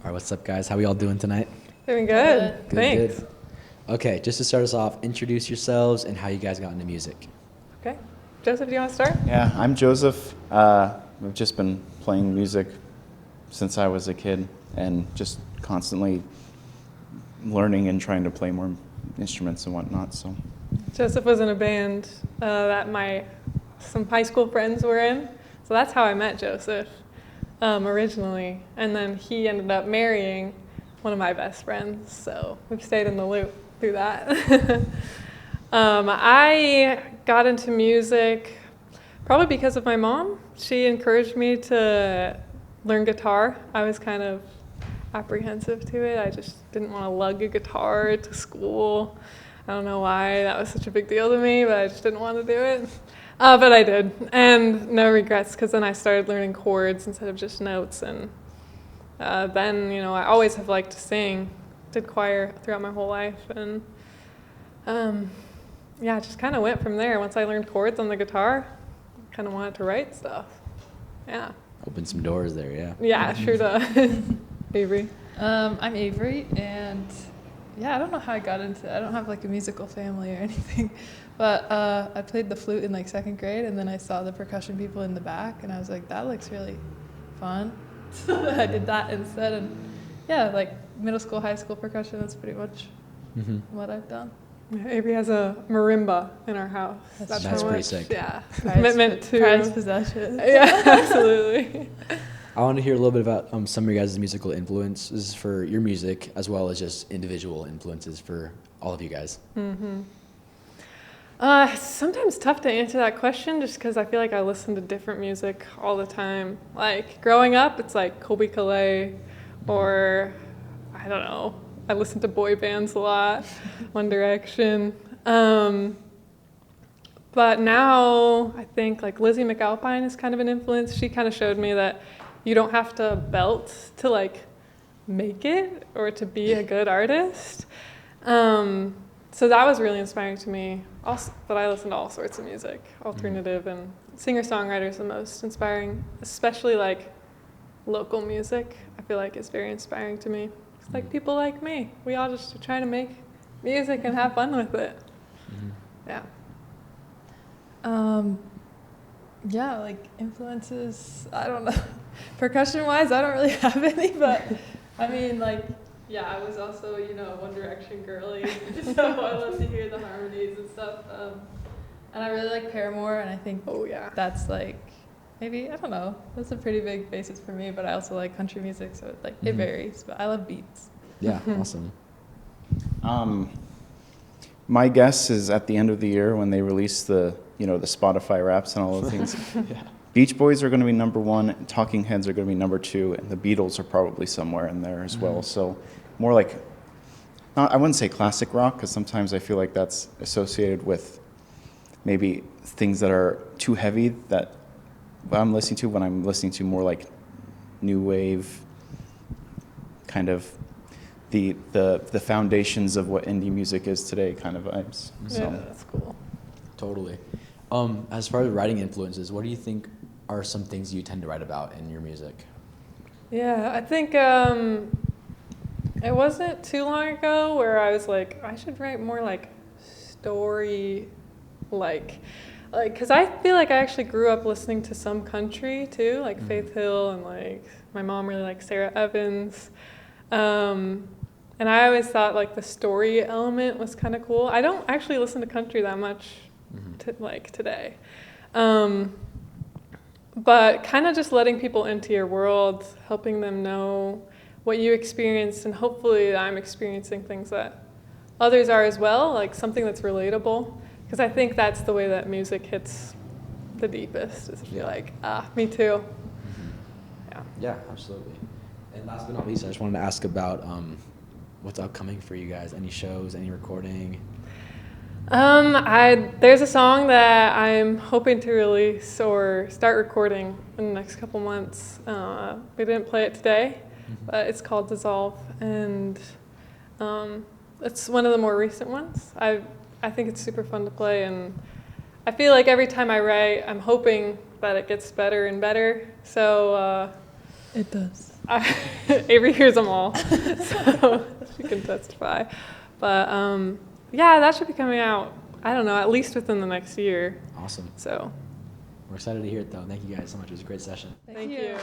right, what's up, guys? How we all doing tonight? Doing good. Good, Thanks. good. Okay, just to start us off, introduce yourselves and how you guys got into music. Okay. Joseph, do you want to start? Yeah, I'm Joseph. I've just been playing music since I was a kid and just constantly learning and trying to play more instruments and whatnot. So Joseph was in a band that some high school friends were in. So that's how I met Joseph originally. And then he ended up marrying one of my best friends. So we've stayed in the loop through that. I got into music probably because of my mom. She encouraged me to learn guitar. I was kind of apprehensive to it. I just didn't want to lug a guitar to school. I don't know why that was such a big deal to me, but I just didn't want to do it. But I did, and no regrets, because then I started learning chords instead of just notes. And then, I always have liked to sing. Did choir throughout my whole life, and it just kind of went from there. Once I learned chords on the guitar, I kind of wanted to write stuff. Yeah. Opened some doors there, yeah. Yeah, sure does. Avery. I'm Avery, and I don't know how I got into it. I don't have like a musical family or anything, but I played the flute in like second grade, and then I saw the percussion people in the back, and I was like, that looks really fun. So I did that instead, and like middle school, high school percussion, that's pretty much what I've done. Yeah, Avery has a marimba in our house. That's pretty sick. Yeah, commitment to prized possession. Yeah, absolutely. I want to hear a little bit about some of your guys' musical influences for your music, as well as just individual influences for all of you guys. It's sometimes tough to answer that question just because I feel like I listen to different music all the time. Like growing up, it's like Colby Calais, or I don't know. I listen to boy bands a lot, One Direction. But now I think like Lizzie McAlpine is kind of an influence. She kind of showed me that you don't have to belt to like make it or to be a good artist. So that was really inspiring to me. Also, but I listen to all sorts of music, alternative and singer-songwriters the most inspiring, especially like local music. I feel like is very inspiring to me. It's like people like me. We all just are trying to make music and have fun with it. Yeah. Like influences, I don't know. Percussion-wise, I don't really have any, but I mean, like, I was also, One Direction girly, so I love to hear the harmonies and stuff. And I really like Paramore, and I think that's like, maybe, I don't know, that's a pretty big basis for me, but I also like country music, so it varies, but I love beats. Yeah, awesome. my guess is at the end of the year when they release the Spotify Wraps and all those things, Beach Boys are going to be number one, Talking Heads are going to be number two, and the Beatles are probably somewhere in there as well. So more like, I wouldn't say classic rock, because sometimes I feel like that's associated with maybe things that are too heavy that I'm listening to when I'm listening to more like new wave, kind of the foundations of what indie music is today kind of vibes. So. Yeah, that's cool. Totally. As far as writing influences, what do you think are some things you tend to write about in your music? Yeah, I think it wasn't too long ago where I was like, I should write more like story, like, because I feel like I actually grew up listening to some country too, like Faith Hill, and like my mom really liked Sarah Evans. And I always thought like the story element was kind of cool. I don't actually listen to country that much today. But kind of just letting people into your world, helping them know what you experienced, and hopefully I'm experiencing things that others are as well, like something that's relatable. Because I think that's the way that music hits the deepest, is if you're like, me too. Yeah, absolutely. And last but not least, I just wanted to ask about what's upcoming for you guys. Any shows, any recording? There's a song that I'm hoping to release or start recording in the next couple months. We didn't play it today, but it's called Dissolve, and it's one of the more recent ones. I think it's super fun to play, and I feel like every time I write, I'm hoping that it gets better and better. So it does. Avery hears them all, so she can testify. But yeah, that should be coming out, I don't know, at least within the next year. Awesome. So We're excited to hear it, though. Thank you guys so much. It was a great session. thank you.